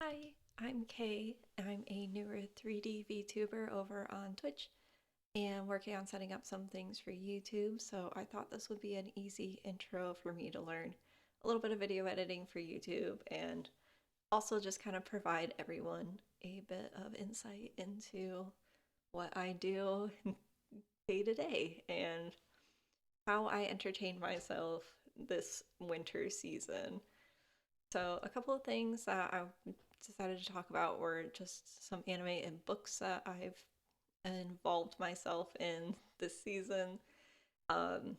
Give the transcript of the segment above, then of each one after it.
Hi, I'm Kay. I'm a newer 3D VTuber over on Twitch and working on setting up some things for YouTube. So I thought this would be an easy intro for me to learn a little bit of video editing for YouTube and also just kind of provide everyone a bit of insight into what I do day to day and how I entertain myself this winter season. So, a couple of things that I decided to talk about were just some anime and books that I've involved myself in this season. Um,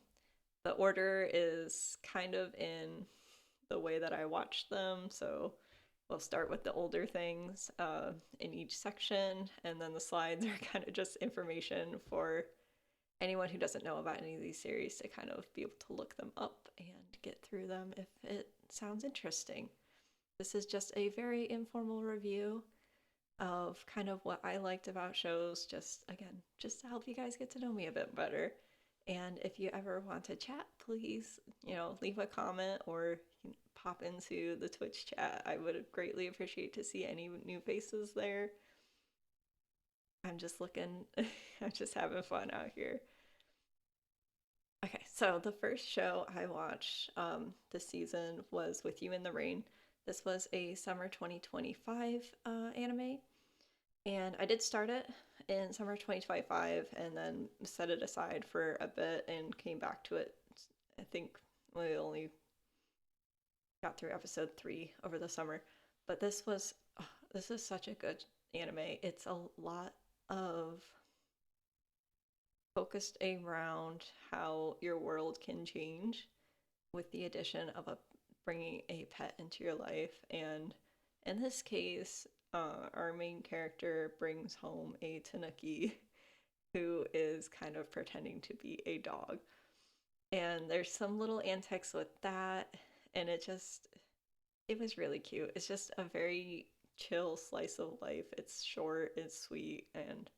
the order is kind of in the way that I watch them. So, we'll start with the older things in each section, and then the slides are kind of just information for anyone who doesn't know about any of these series to kind of be able to look them up and get through them if it sounds interesting. This is just a very informal review of kind of what I liked about shows, just again, just to help you guys get to know me a bit better. And if you ever want to chat, please, leave a comment or pop into the Twitch chat. I would greatly appreciate to see any new faces there. I'm just looking, I'm just having fun out here. Okay, so the first show I watched this season was With You in the Rain. This was a summer 2025 anime, and I did start it in summer 2025 and then set it aside for a bit and came back to it. I think we only got through episode 3 over the summer, but this is such a good anime. It's a lot of focused around how your world can change with the addition of a bringing a pet into your life. And in this case, our main character brings home a tanuki who is kind of pretending to be a dog. And there's some little antics with that, and it was really cute. It's just a very chill slice of life. It's short, it's sweet, and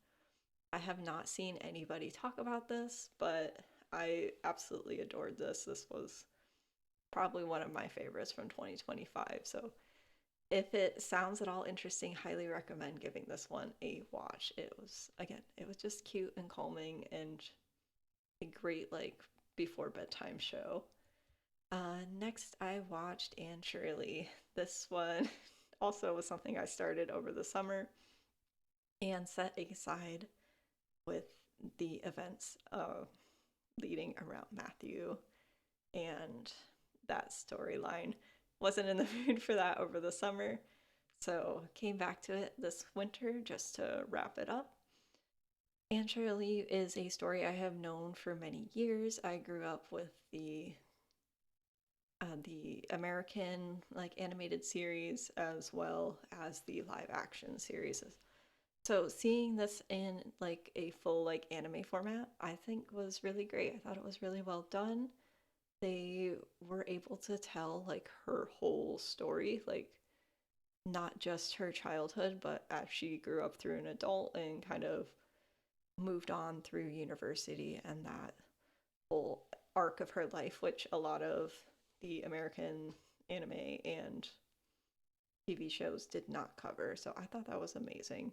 I have not seen anybody talk about this, but I absolutely adored this. This was probably one of my favorites from 2025. So if it sounds at all interesting, highly recommend giving this one a watch. It was just cute and calming and a great like before bedtime show. Next, I watched Anne Shirley. This one also was something I started over the summer and set aside with the events leading around Matthew and that storyline. Wasn't in the mood for that over the summer, so came back to it this winter just to wrap it up. Anne Shirley is a story I have known for many years. I grew up with the American like animated series as well as the live action series. So seeing this in like a full like anime format, I think was really great. I thought it was really well done. They were able to tell like her whole story, like not just her childhood, but as she grew up through an adult and kind of moved on through university and that whole arc of her life, which a lot of the American anime and TV shows did not cover. So I thought that was amazing.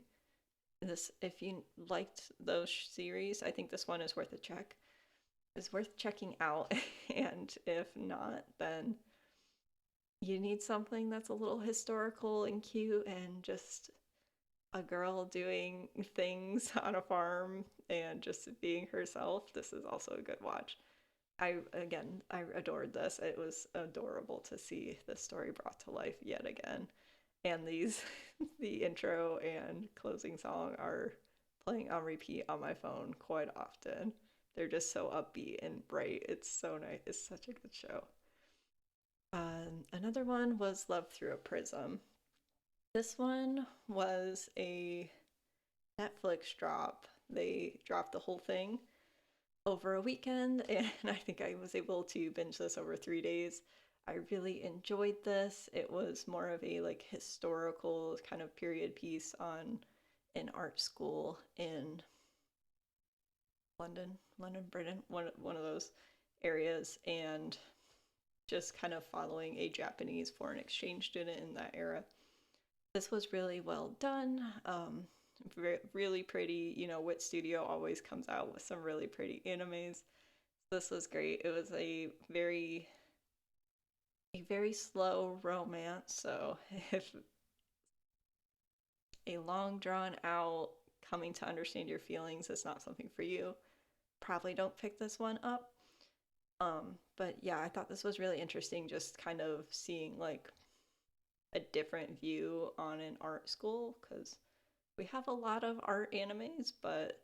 This, if you liked those series, I think this one is worth a check. Is worth checking out, and if not, then you need something that's a little historical and cute and just a girl doing things on a farm and just being herself. This is also a good watch. I adored this. It was adorable to see this story brought to life yet again. And these the intro and closing song are playing on repeat on my phone quite often. They're just so upbeat and bright. It's so nice. It's such a good show. Another one was Love Through a Prism. This one was a Netflix drop. They dropped the whole thing over a weekend, and I think I was able to binge this over 3 days. I really enjoyed this. It was more of a like historical kind of period piece on an art school in London, Britain, one of those areas, and just kind of following a Japanese foreign exchange student in that era. This was really well done. Really pretty. You know, Wit Studio always comes out with some really pretty animes. This was great. It was a very slow romance. So if a long drawn out coming to understand your feelings is not something for you, probably don't pick this one up. But yeah, I thought this was really interesting, just kind of seeing like a different view on an art school because we have a lot of art animes, but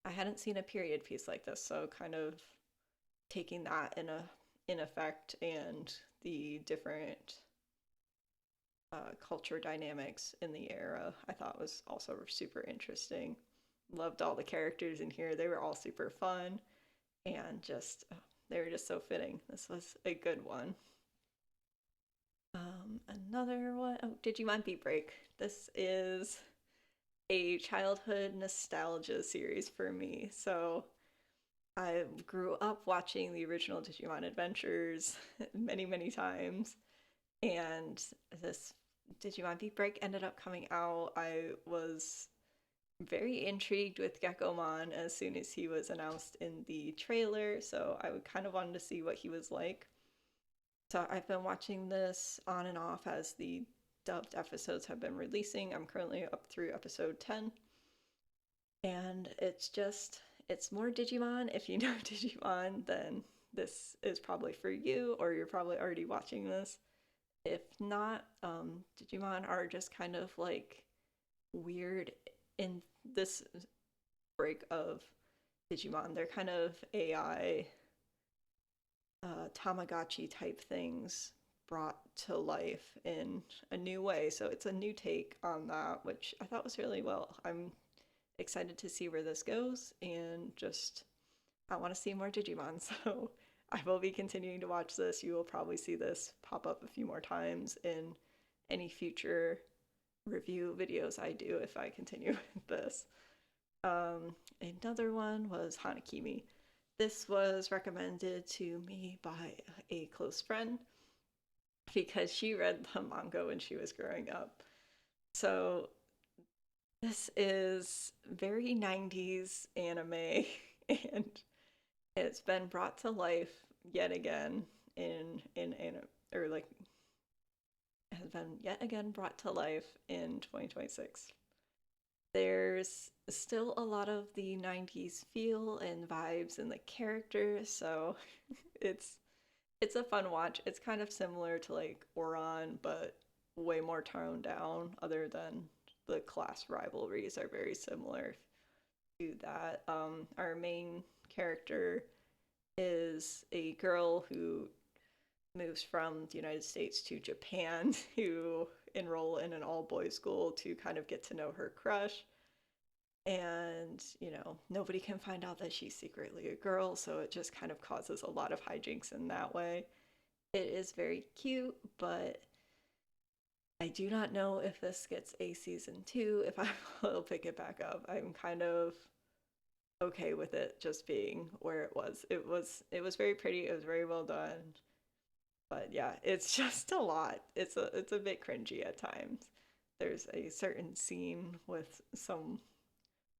I hadn't seen a period piece like this, so kind of taking that in effect and the different culture dynamics in the era, I thought was also super interesting. Loved all the characters in here; they were all super fun and just they were just so fitting. This was a good one. Another one, oh, Digimon Beat Break. This is a childhood nostalgia series for me. So I grew up watching the original Digimon Adventures many, many times. And this Digimon Beat Break ended up coming out. I was very intrigued with Geckomon as soon as he was announced in the trailer. So I kind of wanted to see what he was like. So I've been watching this on and off as the dubbed episodes have been releasing. I'm currently up through episode 10. And it's more Digimon. If you know Digimon, then this is probably for you, or you're probably already watching this. If not, Digimon are just kind of like weird in this break of Digimon. They're kind of AI Tamagotchi type things brought to life in a new way. So it's a new take on that, which I thought was really well. I'm excited to see where this goes and just I want to see more Digimon. So I will be continuing to watch this. You will probably see this pop up a few more times in any future review videos I do if I continue with this. Another one was Hanakimi. This was recommended to me by a close friend because she read the manga when she was growing up. So this is very 90s anime and it's been brought to life yet again in or like has been yet again brought to life in 2026. There's still a lot of the 90s feel and vibes in the characters, so it's it's a fun watch. It's kind of similar to like Oran, but way more toned down, other than the class rivalries are very similar to that. Our main character is a girl who moves from the United States to Japan to enroll in an all boys school to kind of get to know her crush. And, you know, nobody can find out that she's secretly a girl, so it just kind of causes a lot of hijinks in that way. It is very cute, but I do not know if this gets a season two, if I will pick it back up. I'm kind of okay with it just being where it was. It was very pretty, it was very well done. But yeah, it's just a lot. It's a bit cringy at times. There's a certain scene with some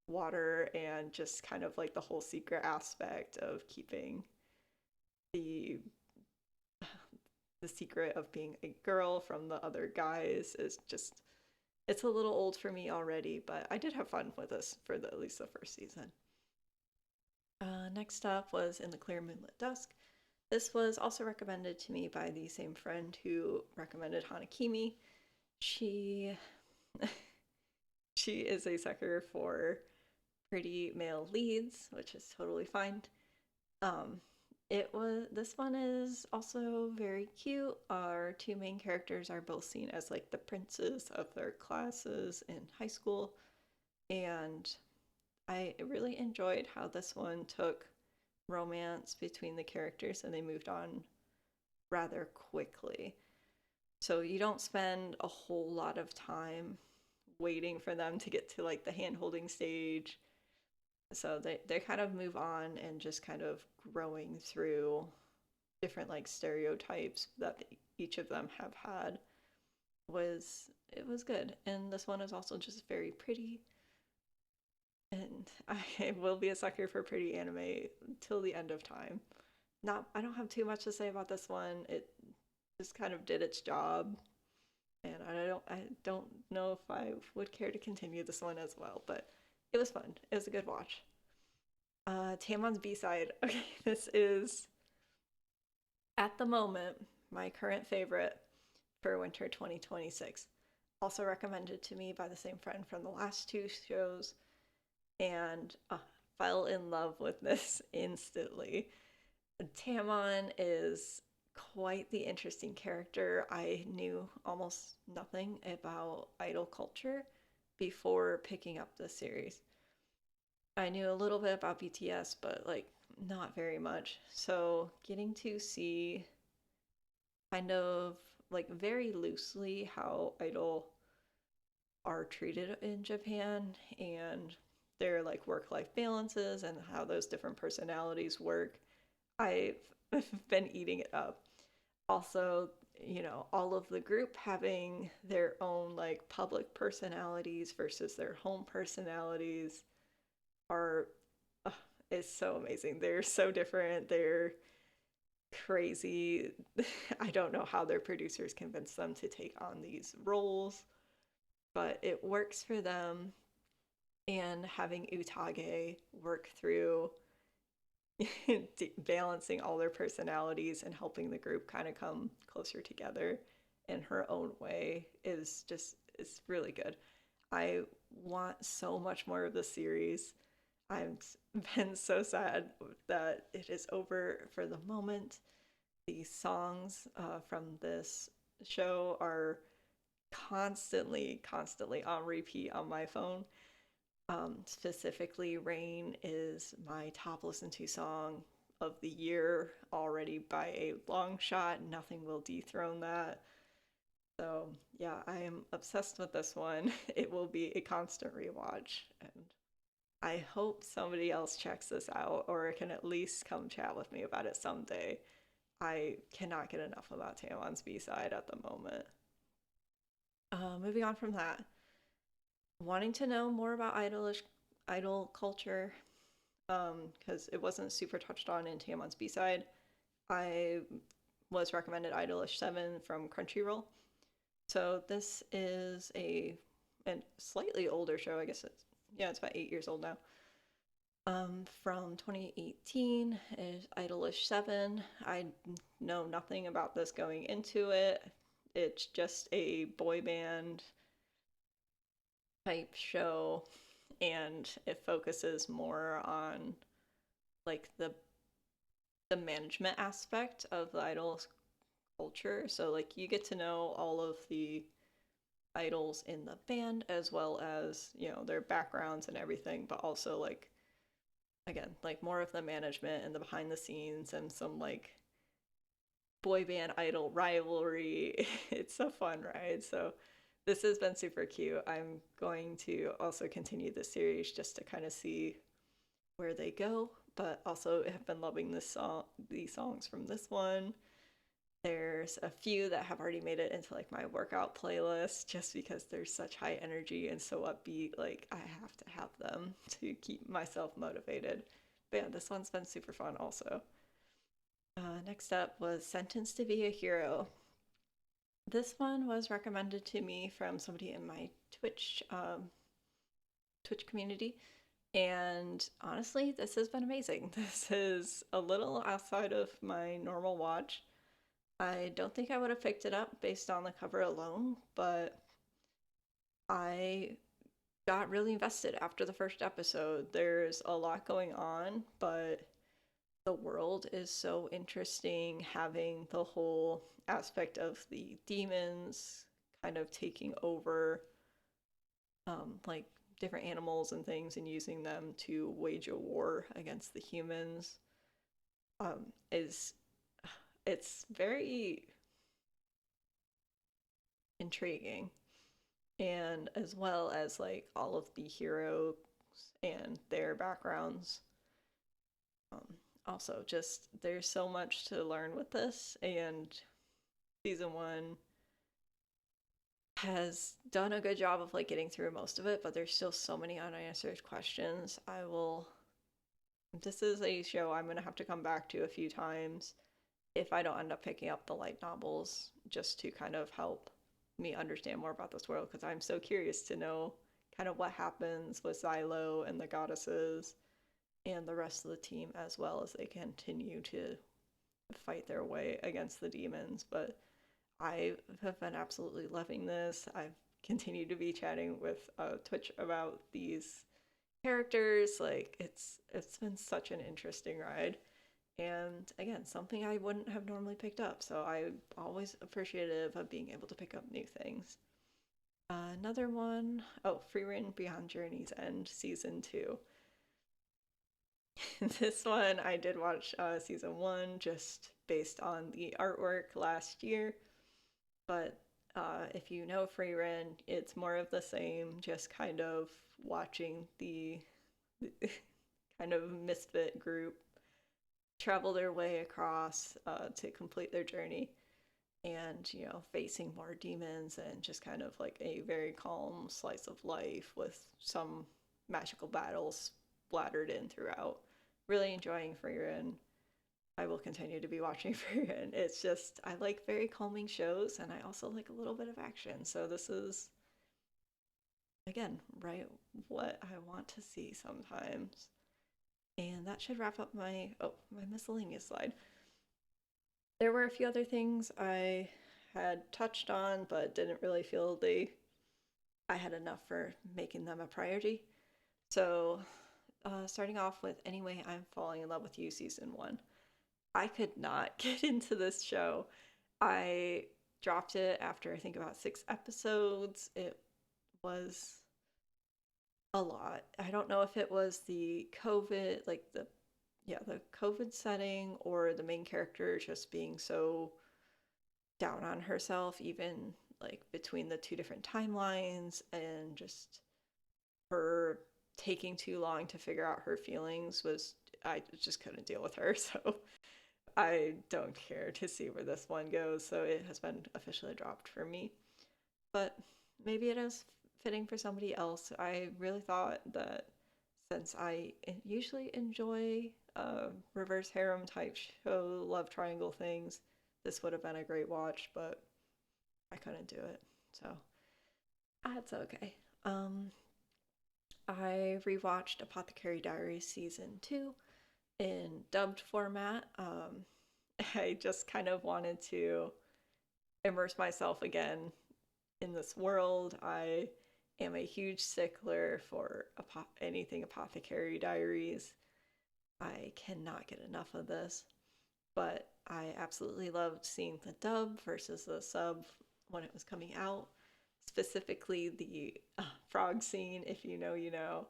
water and just kind of like the whole secret aspect of keeping the the secret of being a girl from the other guys is just it's a little old for me already, but I did have fun with this for at least the first season. Next up was In the Clear Moonlit Dusk. This was also recommended to me by the same friend who recommended Hanakimi. She she is a sucker for pretty male leads, which is totally fine. Um, it was this one is also very cute. Our two main characters are both seen as like the princes of their classes in high school, and I really enjoyed how this one took romance between the characters and they moved on rather quickly. So you don't spend a whole lot of time waiting for them to get to like the hand holding stage. So they kind of move on and just kind of growing through different like stereotypes that each of them have had. was good. And this one is also just very pretty. And I will be a sucker for pretty anime till the end of time. Not I don't have too much to say about this one. It just kind of did its job, and I don't know if I would care to continue this one as well, but it was fun. It was a good watch. Tamon's B-side. Okay, this is at the moment my current favorite for winter 2026. Also recommended to me by the same friend from the last two shows, and fell in love with this instantly. Tamon is quite the interesting character. I knew almost nothing about idol culture before picking up this series. I knew a little bit about BTS, but like not very much. So getting to see kind of like very loosely how idol are treated in Japan and their like work-life balances and how those different personalities work, I've been eating it up. Also, all of the group having their own like public personalities versus their home personalities are uh, is so amazing. They're so different. They're crazy. I don't know how their producers convinced them to take on these roles, but it works for them. And having Utage work through balancing all their personalities and helping the group kind of come closer together in her own way is really good. I want so much more of the series. I've been so sad that it is over for the moment. The songs from this show are constantly on repeat on my phone. Specifically, Rain is my top listened to song of the year already by a long shot. Nothing will dethrone that. So, yeah, I am obsessed with this one. It will be a constant rewatch. And I hope somebody else checks this out or can at least come chat with me about it someday. I cannot get enough about Tamon's B-side at the moment. Moving on from that, wanting to know more about idol culture, because it wasn't super touched on in Tamon's B-side. I was recommended Idolish 7 from Crunchyroll. So this is a slightly older show. I guess it's about 8 years old now. From 2018 is Idolish 7. I know nothing about this going into it. It's just a boy band type show, and it focuses more on like the management aspect of the idol culture. So like you get to know all of the idols in the band as well as, their backgrounds and everything, but also like again, like more of the management and the behind the scenes and some like boy band idol rivalry. It's a fun ride. So this has been super cute. I'm going to also continue this series just to kind of see where they go, but also have been loving these songs from this one. There's a few that have already made it into like my workout playlist just because they're such high energy and so upbeat. Like I have to have them to keep myself motivated. But yeah, this one's been super fun also. Next up was Sentenced to Be a Hero. This one was recommended to me from somebody in my Twitch community, and honestly, this has been amazing. This is a little outside of my normal watch. I don't think I would have picked it up based on the cover alone, but I got really invested after the first episode. There's a lot going on, but the world is so interesting, having the whole aspect of the demons kind of taking over like different animals and things and using them to wage a war against the humans is it's very intriguing, and as well as like all of the heroes and their backgrounds. um, Also just there's so much to learn with this, and season one has done a good job of like getting through most of it, but there's still so many unanswered questions. I will This is a show I'm going to have to come back to a few times if I don't end up picking up the light novels, just to kind of help me understand more about this world, because I'm so curious to know kind of what happens with Xylo and the goddesses and the rest of the team, as well as they continue to fight their way against the demons. But I have been absolutely loving this. I've continued to be chatting with Twitch about these characters. Like it's been such an interesting ride, and again, something I wouldn't have normally picked up. So I'm always appreciative of being able to pick up new things. Another one, oh, Free Reign Beyond Journey's End season 2. This one I did watch season 1 just based on the artwork last year, but if you know Free Reign, it's more of the same, just kind of watching the kind of misfit group travel their way across to complete their journey, and facing more demons, and just kind of like a very calm slice of life with some magical battles splattered in throughout. Really enjoying Freerin. I will continue to be watching Freerin. It's just, I like very calming shows, and I also like a little bit of action, so this is again right what I want to see sometimes. And that should wrap up my miscellaneous slide. There were a few other things I had touched on, but didn't really feel I had enough for making them a priority. So, starting off with Anyway, I'm Falling in Love with You season 1. I could not get into this show. I dropped it after I think about 6 episodes. It was a lot. I don't know if it was the COVID, like the COVID setting, or the main character just being so down on herself, even like between the two different timelines, and just her taking too long to figure out her feelings. Was I just couldn't deal with her. So I don't care to see where this one goes. So it has been officially dropped for me. But maybe it is fitting for somebody else. I really thought that since I usually enjoy reverse harem type show, love triangle things, this would have been a great watch, but I couldn't do it. So that's okay. Um, I rewatched Apothecary Diaries season 2 in dubbed format. I just kind of wanted to immerse myself again in this world. I am a huge stickler for anything Apothecary Diaries. I cannot get enough of this, but I absolutely loved seeing the dub versus the sub when it was coming out. Specifically, the frog scene, if you know, you know,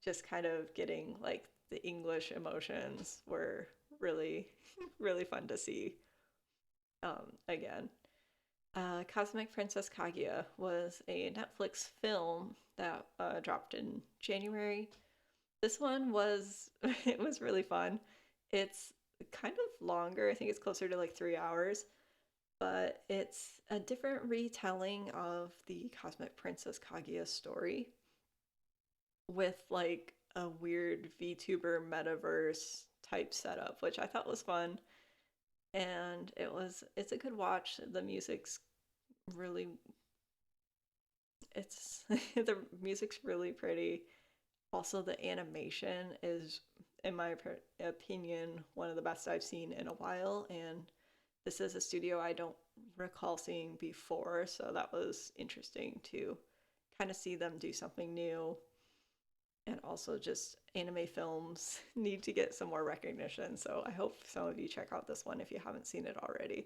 just kind of getting like the English emotions were really, really fun to see again. Cosmic Princess Kaguya was a Netflix film that dropped in January. This one was it was really fun. It's kind of longer. I think it's closer to like 3 hours, but it's a different retelling of the Cosmic Princess Kaguya story with like a weird VTuber metaverse type setup, which I thought was fun. And it's a good watch. The music's really it's the music's really pretty. Also, the animation is, in my opinion, one of the best I've seen in a while, and this is a studio I don't recall seeing before, so that was interesting to kind of see them do something new. And also, just anime films need to get some more recognition, so I hope some of you check out this one if you haven't seen it already.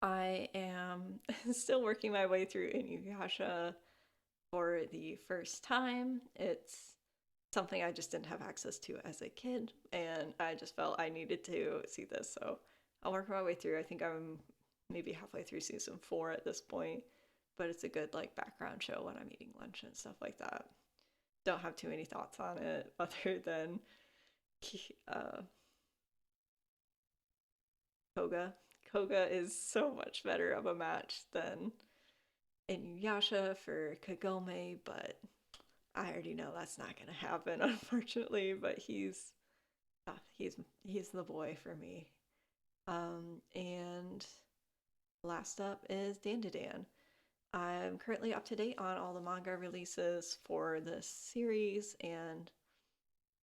I am still working my way through Inuyasha for the first time. It's something I just didn't have access to as a kid, and I just felt I needed to see this. So I'll work my way through. I think I'm maybe halfway through season 4 at this point, but it's a good like background show when I'm eating lunch and stuff like that. Don't have too many thoughts on it other than uh, Koga. Koga is so much better of a match than Inuyasha for Kagome, but I already know that's not gonna happen, unfortunately. But uh, he's he's the boy for me. And last up is Dandadan. I'm currently up to date on all the manga releases for this series, and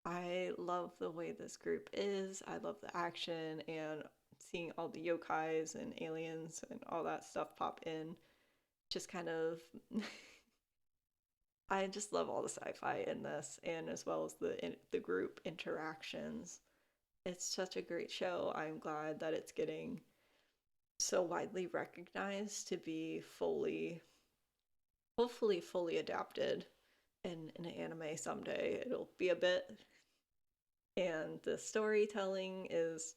I love the way this group is. I love the action and seeing all the yokais and aliens and all that stuff pop in. Just kind of, I just love all the sci-fi in this, and as well as the group interactions. It's such a great show. I'm glad that it's getting so widely recognized to be hopefully fully adapted in an anime someday. It'll be a bit, and the storytelling is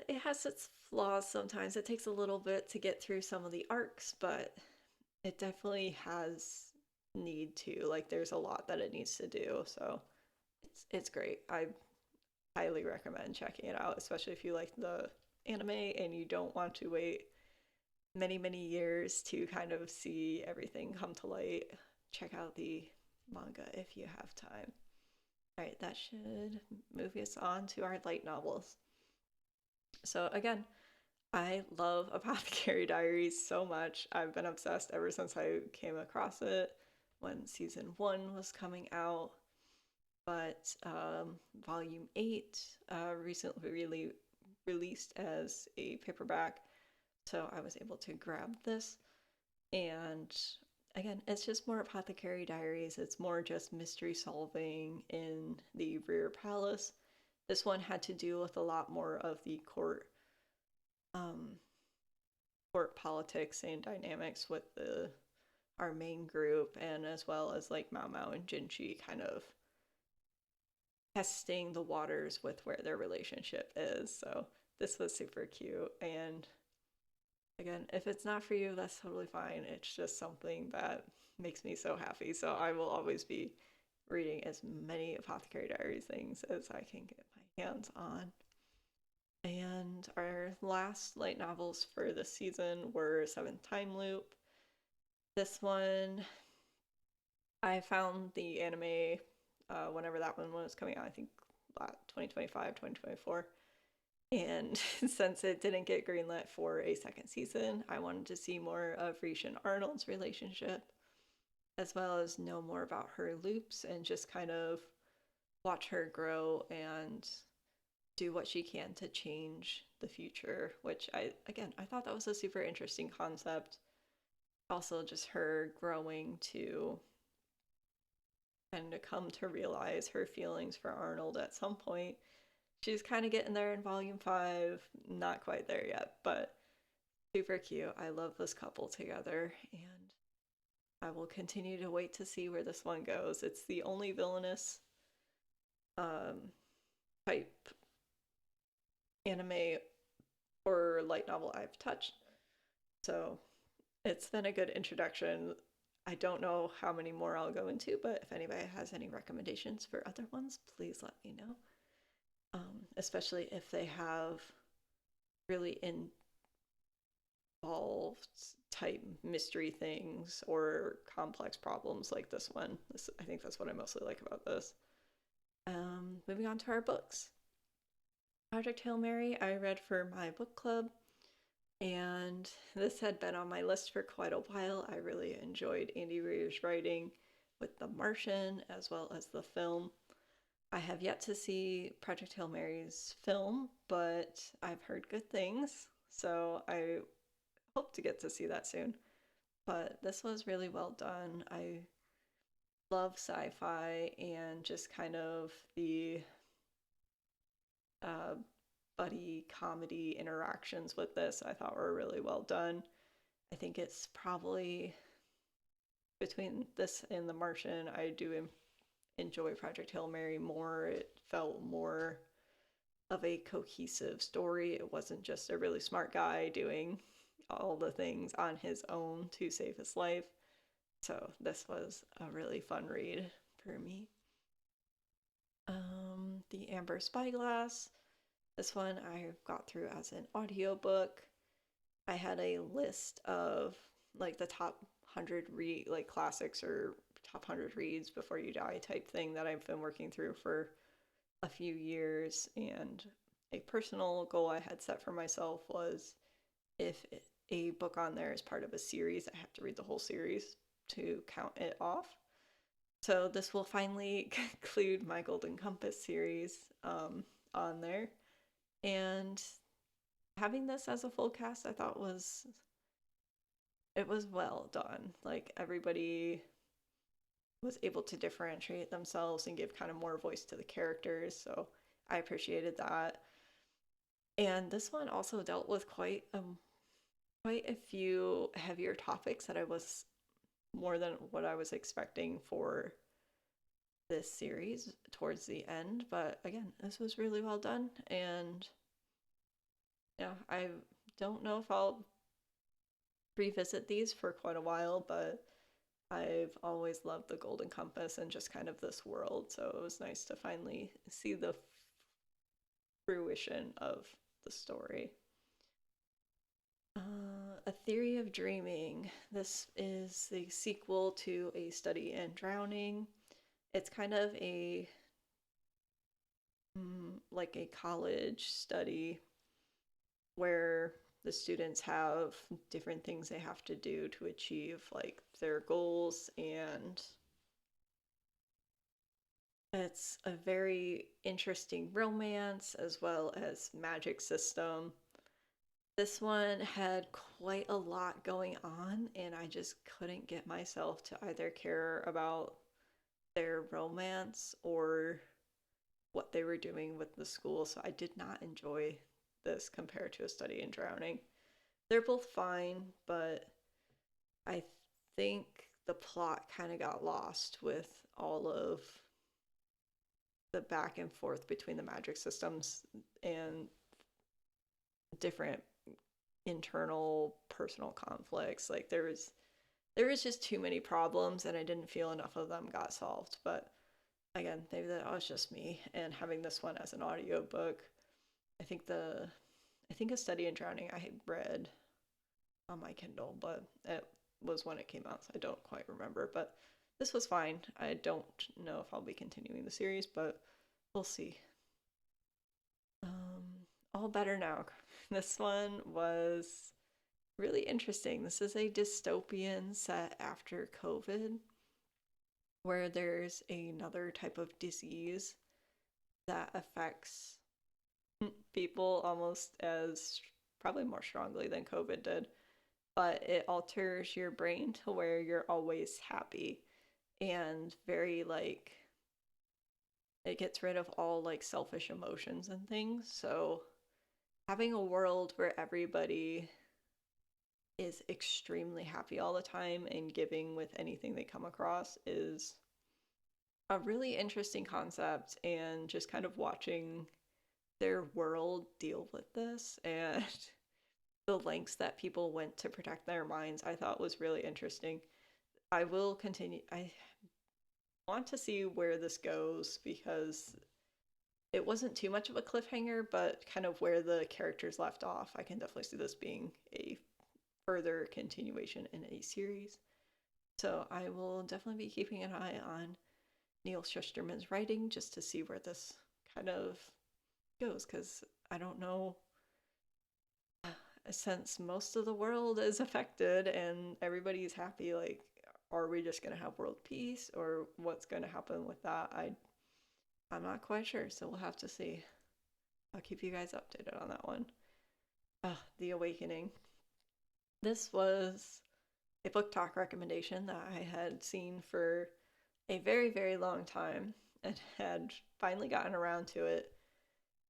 it has its flaws sometimes. It takes a little bit to get through some of the arcs, but it definitely has need to. Like there's a lot that it needs to do. So it's great. I highly recommend checking it out, especially if you like the anime and you don't want to wait many years to kind of see everything come to light. Check out the manga if you have time. All right, that should move us on to our light novels. So again, I love Apothecary Diaries so much. I've been obsessed ever since I came across it when season 1 was coming out. But volume 8 recently really released as a paperback, so I was able to grab this. And again, it's just more Apothecary Diaries. It's more just mystery solving in the Rear Palace. This one had to do with a lot more of the um, court politics and dynamics with our main group, and as well as like Mao Mao and Jinchi kind of testing the waters with where their relationship is. So this was super cute. And again, if it's not for you, that's totally fine. It's just something that makes me so happy. So I will always be reading as many Apothecary Diaries things as I can get my hands on. And our last light novels for this season were Seventh Time Loop. This one, I found the anime whenever that one was coming out, I think 2025, 2024. And since it didn't get greenlit for a second season, I wanted to see more of Reach and Arnold's relationship, as well as know more about her loops and just kind of watch her grow and do what she can to change the future, which I thought that was a super interesting concept. Also, just her growing to kind of come to realize her feelings for Arnold at some point. She's kind of getting there in volume 5, not quite there yet, but super cute. I love this couple together, and I will continue to wait to see where this one goes. It's the only villainous um, type anime or light novel I've touched. So it's been a good introduction. I don't know how many more I'll go into, but if anybody has any recommendations for other ones, please let me know. Especially if they have really involved type mystery things or complex problems like this one. I think that's what I mostly like about this. Moving on to our books. Project Hail Mary, I read for my book club, and this had been on my list for quite a while. I really enjoyed Andy Weir's writing with The Martian as well as the film. I have yet to see Project Hail Mary's film, but I've heard good things, so I hope to get to see that soon. But this was really well done. I love sci-fi and just kind of the uh, buddy comedy interactions with this I thought were really well done. I think it's probably between this and The Martian, I do enjoy Project Hail Mary more. It felt more of a cohesive story. It wasn't just a really smart guy doing all the things on his own to save his life. So this was a really fun read for me. The Amber Spyglass. This one I got through as an audiobook. I had a list of like the top 100 read like classics or top 100 reads before you die type thing that I've been working through for a few years. And a personal goal I had set for myself was if a book on there is part of a series, I have to read the whole series to count it off. So this will finally conclude my Golden Compass series on there. And having this as a full cast, I thought it was well done. Like everybody was able to differentiate themselves and give kind of more voice to the characters. So I appreciated that. And this one also dealt with quite a few heavier topics that I was more than what I was expecting for this series towards the end. But again, this was really well done. And yeah, I don't know if I'll revisit these for quite a while, but I've always loved the Golden Compass and just kind of this world. So it was nice to finally see the fruition of the story. A Theory of Dreaming. This is the sequel to A Study in Drowning. It's kind of like a college study where the students have different things they have to do to achieve like their goals, and it's a very interesting romance as well as magic system. This one had quite a lot going on, and I just couldn't get myself to either care about their romance or what they were doing with the school, so I did not enjoy this compared to A Study in Drowning. They're both fine, but I think the plot kind of got lost with all of the back and forth between the magic systems and different internal personal conflicts. Like there was just too many problems, and I didn't feel enough of them got solved. But again, maybe that was just me. And having this one as an audiobook, I think A Study in Drowning I had read on my Kindle, but it was when it came out, so I don't quite remember. But this was fine. I don't know if I'll be continuing the series, but we'll see. All Better Now. This one was really interesting. This is a dystopian set after COVID, where there's another type of disease that affects people almost as probably more strongly than COVID did, but it alters your brain to where you're always happy and very like it gets rid of all like selfish emotions and things. So having a world where everybody is extremely happy all the time and giving with anything they come across is a really interesting concept, and just kind of watching their world deal with this and the lengths that people went to protect their minds, I thought was really interesting. I will continue. I want to see where this goes because it wasn't too much of a cliffhanger, but kind of where the characters left off, I can definitely see this being a further continuation in a series. So I will definitely be keeping an eye on Neil Shusterman's writing just to see where this kind of goes, because I don't know, since most of the world is affected and everybody's happy, like are we just going to have world peace or what's going to happen with that? I'm not quite sure, so we'll have to see. I'll keep you guys updated on that one. The Awakening. This was a book talk recommendation that I had seen for a very, very long time and had finally gotten around to it.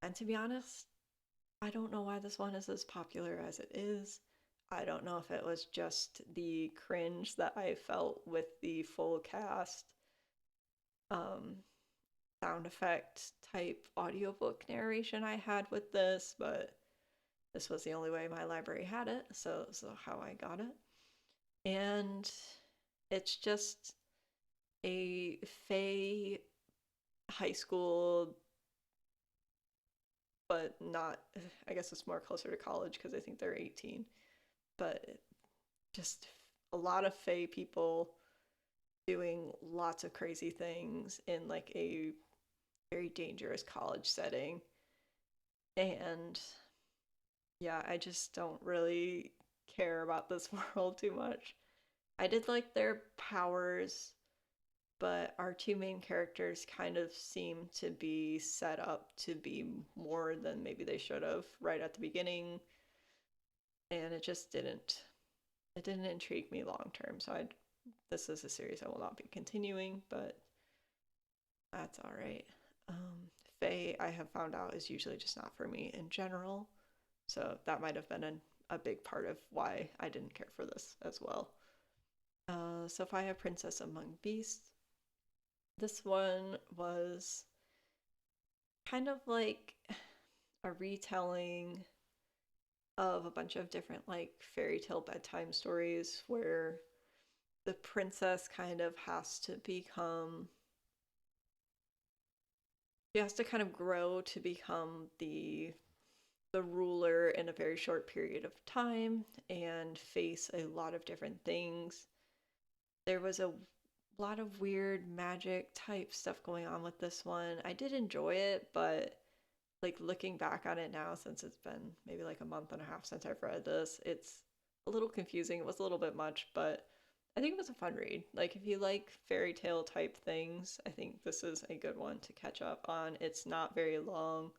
And to be honest, I don't know why this one is as popular as it is. I don't know if it was just the cringe that I felt with the full cast sound effect type audiobook narration I had with this, but this was the only way my library had it, so how I got it. And it's just a Fae high school, but not, I guess it's more closer to college because I think they're 18, but just a lot of Fae people doing lots of crazy things in like a very dangerous college setting. And yeah, I just don't really care about this world too much. I did like their powers, but our two main characters kind of seem to be set up to be more than maybe they should have right at the beginning, and it didn't intrigue me long term. So I this is a series I will not be continuing, but that's all right. Faye, I have found out, is usually just not for me in general, so that might have been a big part of why I didn't care for this as well. Sophia, Princess Among Beasts. This one was kind of like a retelling of a bunch of different like fairy tale bedtime stories where the princess kind of has to become she has to kind of grow to become the ruler in a very short period of time and face a lot of different things. There was a lot of weird magic type stuff going on with this one. I did enjoy it, but like looking back on it now, since it's been maybe like a month and a half since I've read this, it's a little confusing. It was a little bit much, but I think it was a fun read. Like if you like fairy tale type things, I think this is a good one to catch up on. It's not very long,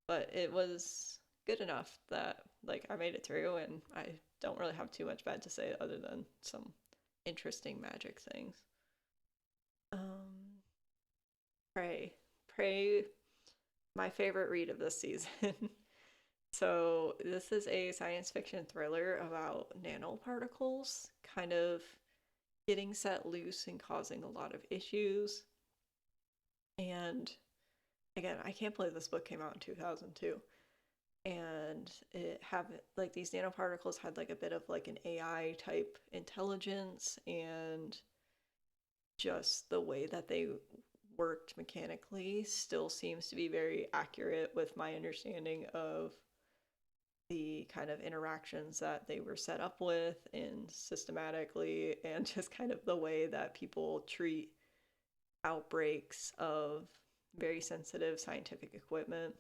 but it was good enough that like I made it through, and I don't really have too much bad to say other than some interesting magic things. Um, Pray, Pray, my favorite read of this season. So, this is a science fiction thriller about nanoparticles kind of getting set loose and causing a lot of issues. And again, I can't believe this book came out in 2002. And it have like these nanoparticles had like a bit of like an AI type intelligence, and just the way that they worked mechanically still seems to be very accurate with my understanding of the kind of interactions that they were set up with and systematically, and just kind of the way that people treat outbreaks of very sensitive scientific equipment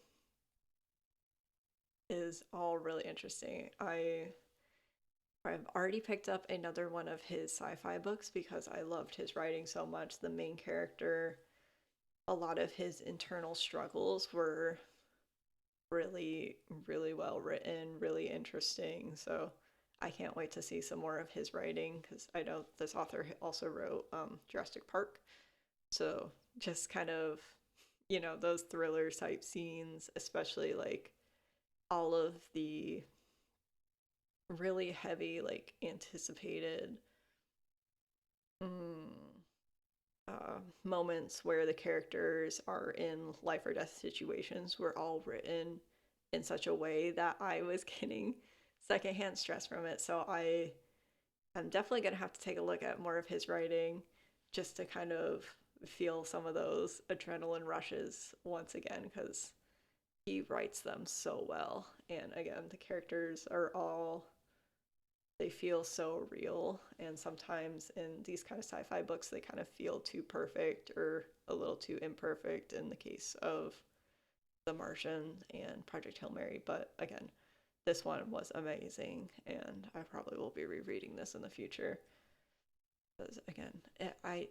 is all really interesting. I've already picked up another one of his sci-fi books because I loved his writing so much. The main character, a lot of his internal struggles were really, really well written, really interesting. So I can't wait to see some more of his writing because I know this author also wrote Jurassic Park. So just kind of, those thriller type scenes, especially like all of the really heavy, like anticipated mm, moments where the characters are in life or death situations were all written in such a way that I was getting secondhand stress from it. So I'm definitely going to have to take a look at more of his writing just to kind of feel some of those adrenaline rushes once again, because he writes them so well. And again, the characters are all they feel so real, and sometimes in these kind of sci-fi books they kind of feel too perfect or a little too imperfect in the case of The Martian and Project Hail Mary. But again, this one was amazing, and I probably will be rereading this in the future because I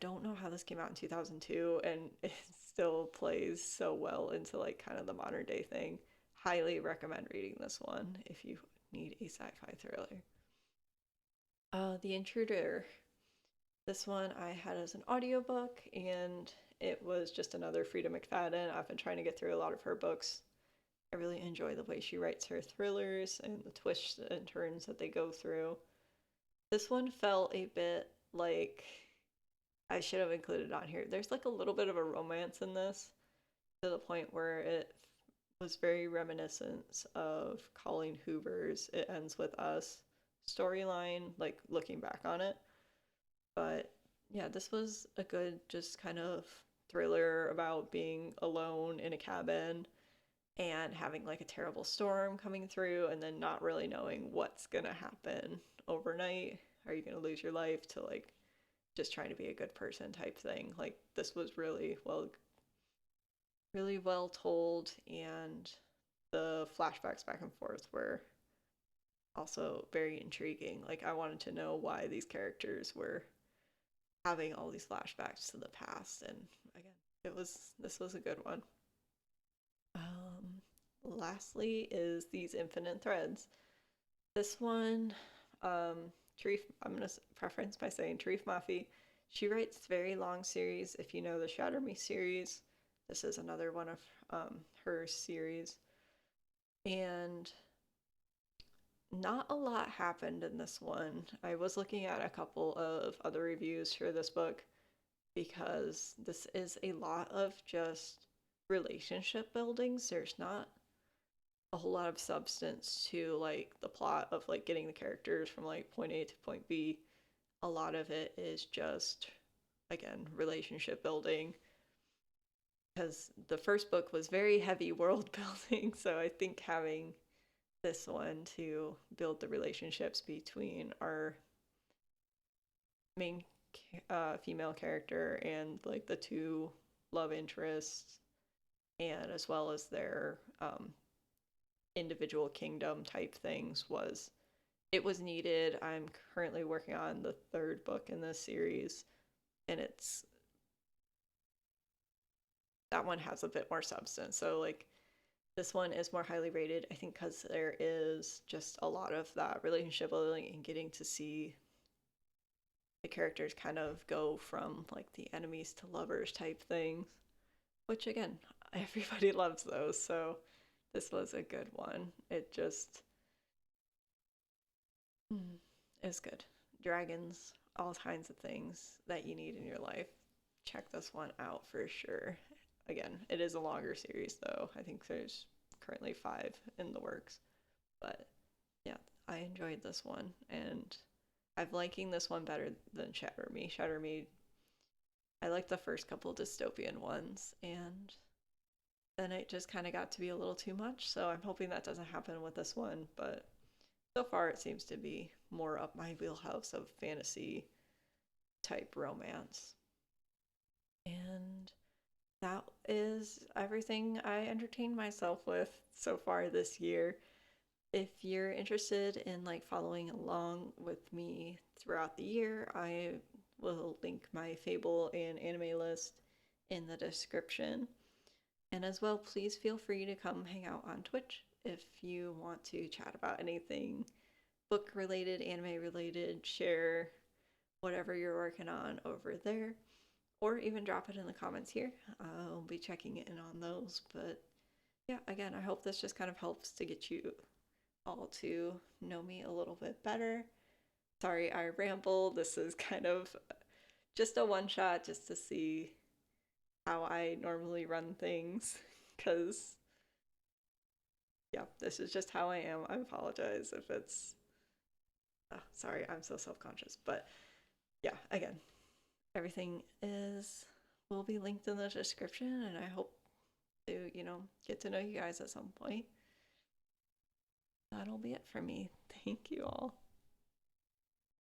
don't know how this came out in 2002 and it still plays so well into like kind of the modern day thing. Highly recommend reading this one if you need a sci-fi thriller. The Intruder. This one I had as an audiobook, and it was just another Frida McFadden. I've been trying to get through a lot of her books. I really enjoy the way she writes her thrillers and the twists and turns that they go through. This one felt a bit like I should have included it on here. There's like a little bit of a romance in this to the point where it was very reminiscent of Colleen Hoover's It Ends With Us storyline, like looking back on it. But yeah, this was a good, just kind of thriller about being alone in a cabin and having like a terrible storm coming through and then not really knowing what's gonna happen overnight. are you going to lose your life to like just trying to be a good person type thing. Like this was really well told, and the flashbacks back and forth were also very intriguing. Like I wanted to know why these characters were having all these flashbacks to the past, and again, this was a good one. Lastly is these infinite threads. This one, Tarif, I'm gonna preference by saying Tarif Mafi. She writes very long series. If you know the Shatter Me series, this is another one of her series, and not a lot happened in this one. I was looking at a couple of other reviews for this book because this is a lot of just relationship buildings. There's not a whole lot of substance to like the plot of like getting the characters from like point A to point B. A lot of it is just again relationship building because the first book was very heavy world building, so I think having this one to build the relationships between our main female character and like the two love interests, and as well as their individual kingdom type things was it was needed. I'm currently working on the third book in this series, and it's that one has a bit more substance. So like this one is more highly rated, I think, because there is just a lot of that relationship building and getting to see the characters kind of go from like the enemies to lovers type things, which again, everybody loves those. So this was a good one. It just is good. Dragons, all kinds of things that you need in your life. Check this one out for sure. Again, it is a longer series though. I think there's currently 5 in the works. But yeah, I enjoyed this one, and I'm liking this one better than Shatter Me. Shatter Me, I liked the first couple dystopian ones, and then it just kind of got to be a little too much. So I'm hoping that doesn't happen with this one. But so far, it seems to be more up my wheelhouse of fantasy type romance. And that is everything I entertained myself with so far this year. If you're interested in like following along with me throughout the year, I will link my Fable and MyAnimeList in the description. And as well, please feel free to come hang out on Twitch if you want to chat about anything book related, anime related, share whatever you're working on over there, or even drop it in the comments here. I'll be checking in on those. But yeah, again, I hope this just kind of helps to get you all to know me a little bit better. Sorry, I ramble. This is kind of just a one shot just to see how I normally run things. Because, yeah, this is just how I am. I apologize if it's. Sorry, I'm so self conscious. But yeah, again, everything will be linked in the description, and I hope to, get to know you guys at some point. That'll be it for me. Thank you all.